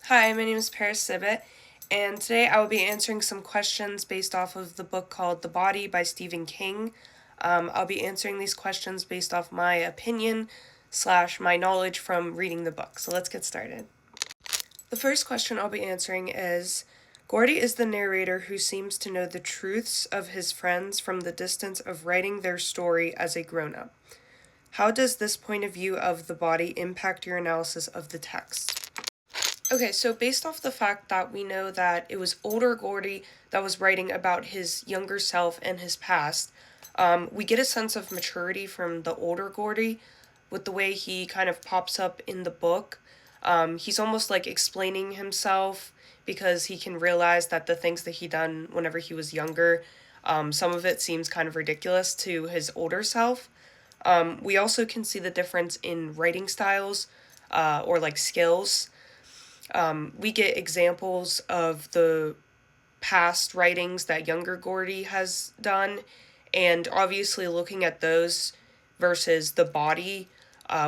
Hi, my name is Paris Sibbett, and today I will be answering some questions based off of the book called The Body by Stephen King. I'll be answering these questions based off my opinion / my knowledge from reading the book. So let's get started. The first question I'll be answering is, Gordy is the narrator who seems to know the truths of his friends from the distance of writing their story as a grown-up. How does this point of view of the body impact your analysis of the text? Okay, so based off the fact that we know that it was older Gordy that was writing about his younger self and his past, we get a sense of maturity from the older Gordy with the way he kind of pops up in the book. He's almost like explaining himself because he can realize that the things that he done whenever he was younger, some of it seems kind of ridiculous to his older self. We also can see the difference in writing styles or like skills. We get examples of the past writings that younger Gordy has done, and obviously looking at those versus the body,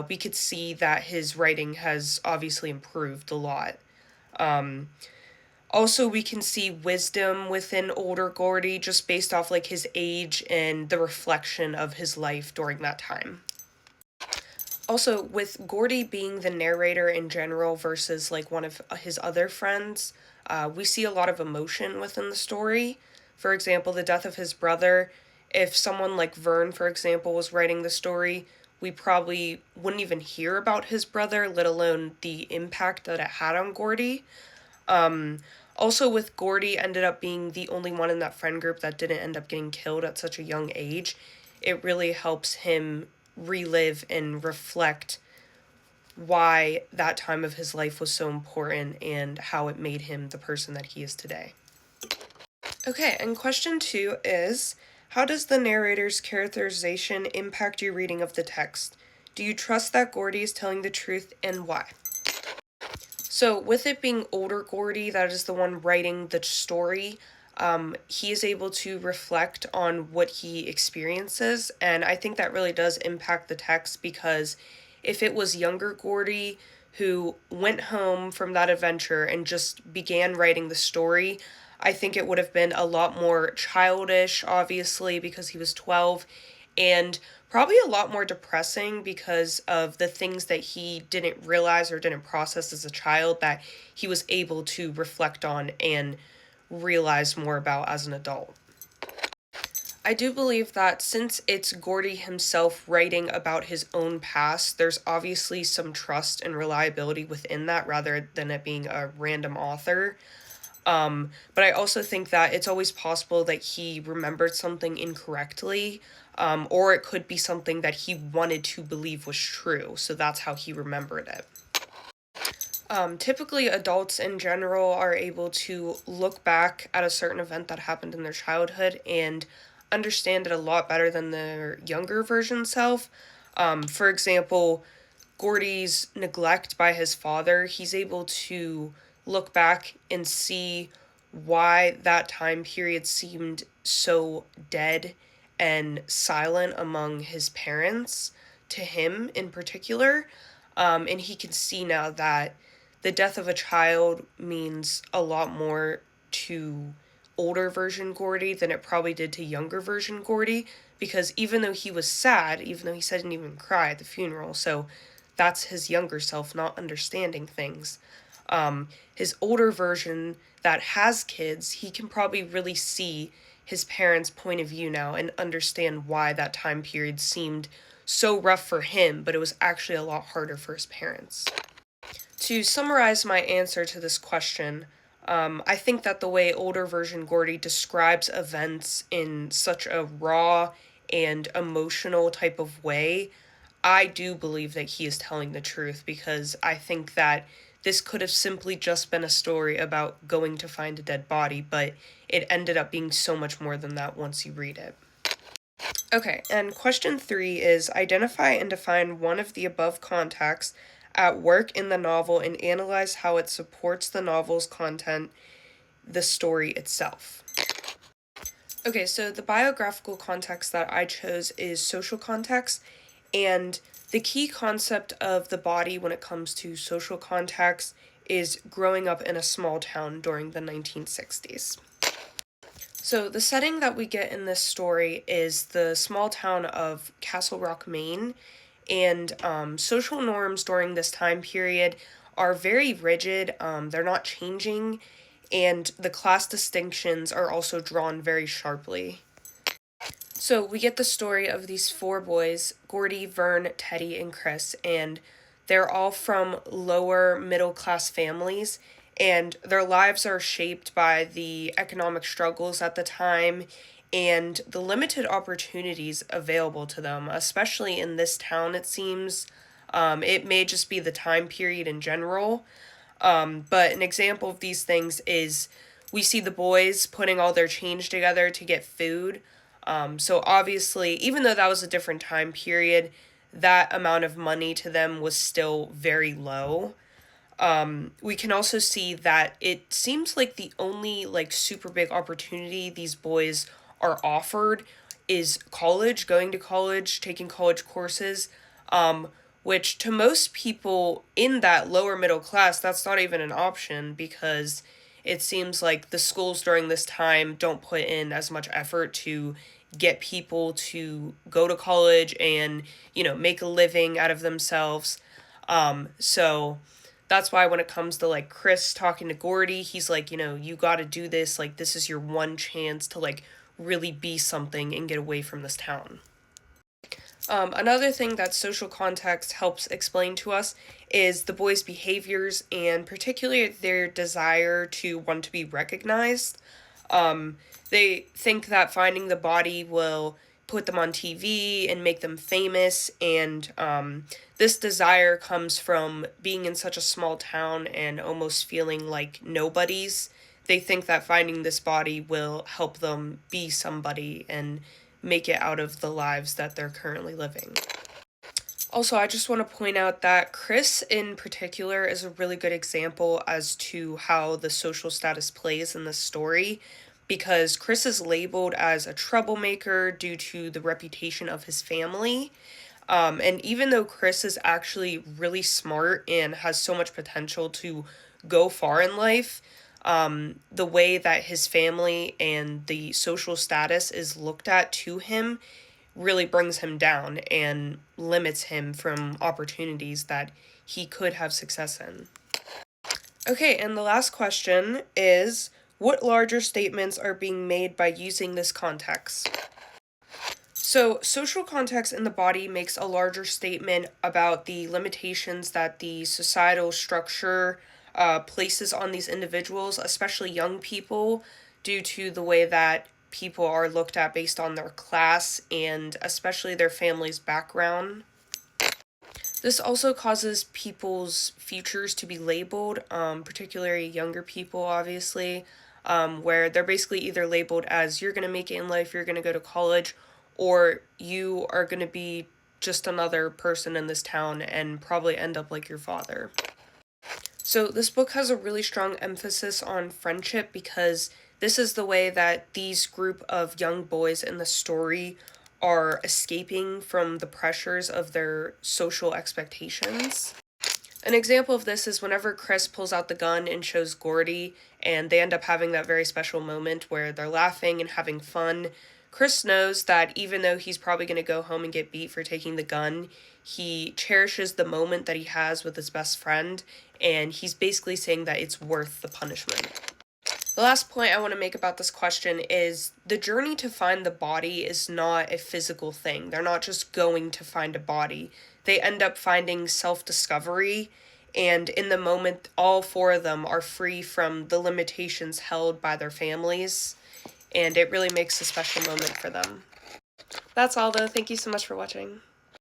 we could see that his writing has obviously improved a lot. Also, we can see wisdom within older Gordy just based off like his age and the reflection of his life during that time. Also, with Gordy being the narrator in general versus like one of his other friends, we see a lot of emotion within the story. For example, the death of his brother. If someone like Vern, for example, was writing the story, we probably wouldn't even hear about his brother, let alone the impact that it had on Gordy. Also, with Gordy ended up being the only one in that friend group that didn't end up getting killed at such a young age, it really helps him relive and reflect why that time of his life was so important and how it made him the person that he is today. Okay, and question 2 is, how does the narrator's characterization impact your reading of the text? Do you trust that Gordy is telling the truth, and why? So, with it being older Gordy, that is the one writing the story, he is able to reflect on what he experiences, and I think that really does impact the text because if it was younger Gordy who went home from that adventure and just began writing the story, I think it would have been a lot more childish, obviously, because he was 12, and probably a lot more depressing because of the things that he didn't realize or didn't process as a child that he was able to reflect on and realize more about as an adult. I do believe that since it's Gordy himself writing about his own past, there's obviously some trust and reliability within that rather than it being a random author. But I also think that it's always possible that he remembered something incorrectly, or it could be something that he wanted to believe was true, so that's how he remembered it. Typically, adults in general are able to look back at a certain event that happened in their childhood and understand it a lot better than their younger version self. For example, Gordy's neglect by his father, he's able to look back and see why that time period seemed so dead and silent among his parents, to him in particular. And he can see now that the death of a child means a lot more to older version Gordy than it probably did to younger version Gordy, because even though he was sad, even though he said he didn't even cry at the funeral, so that's his younger self not understanding things. His older version that has kids, he can probably really see his parents' point of view now and understand why that time period seemed so rough for him, but it was actually a lot harder for his parents. To summarize my answer to this question, I think that the way older version Gordy describes events in such a raw and emotional type of way, I do believe that he is telling the truth because I think that this could have simply just been a story about going to find a dead body, but it ended up being so much more than that once you read it. Okay, and question 3 is, identify and define one of the above contexts at work in the novel and analyze how it supports the novel's content, the story itself. Okay, so the biographical context that I chose is social context, and the key concept of the body when it comes to social context is growing up in a small town during the 1960s. So the setting that we get in this story is the small town of Castle Rock, Maine, and social norms during this time period are very rigid. They're not changing, and the class distinctions are also drawn very sharply. So we get the story of these four boys, Gordy, Vern, Teddy, and Chris, and they're all from lower middle class families, and their lives are shaped by the economic struggles at the time and the limited opportunities available to them, especially in this town, it seems. It may just be the time period in general, but an example of these things is we see the boys putting all their change together to get food. So obviously, even though that was a different time period, that amount of money to them was still very low. We can also see that it seems like the only like super big opportunity these boys are offered is college, going to college, taking college courses, which to most people in that lower middle class, that's not even an option because it seems like the schools during this time don't put in as much effort to get people to go to college and, make a living out of themselves. So that's why when it comes to like Chris talking to Gordy, he's like, you got to do this. Like, this is your one chance to like really be something and get away from this town. Another thing that social context helps explain to us is the boys' behaviors and particularly their desire to want to be recognized. They think that finding the body will put them on TV and make them famous, and this desire comes from being in such a small town and almost feeling like nobodies. They think that finding this body will help them be somebody and make it out of the lives that they're currently living. Also, I just want to point out that Chris in particular is a really good example as to how the social status plays in this story, because Chris is labeled as a troublemaker due to the reputation of his family. And even though Chris is actually really smart and has so much potential to go far in life, the way that his family and the social status is looked at to him really brings him down and limits him from opportunities that he could have success in. Okay, and the last question is, what larger statements are being made by using this context? So, social context in the body makes a larger statement about the limitations that the societal structure places on these individuals, especially young people, due to the way that people are looked at based on their class and especially their family's background. This also causes people's futures to be labeled, particularly younger people, obviously, where they're basically either labeled as you're going to make it in life, you're going to go to college, or you are going to be just another person in this town and probably end up like your father. So this book has a really strong emphasis on friendship because this is the way that these group of young boys in the story are escaping from the pressures of their social expectations. An example of this is whenever Chris pulls out the gun and shows Gordy, and they end up having that very special moment where they're laughing and having fun. Chris knows that even though he's probably going to go home and get beat for taking the gun, he cherishes the moment that he has with his best friend, and he's basically saying that it's worth the punishment. The last point I want to make about this question is the journey to find the body is not a physical thing. They're not just going to find a body. They end up finding self-discovery, and in the moment, all four of them are free from the limitations held by their families, and it really makes a special moment for them. That's all, though. Thank you so much for watching.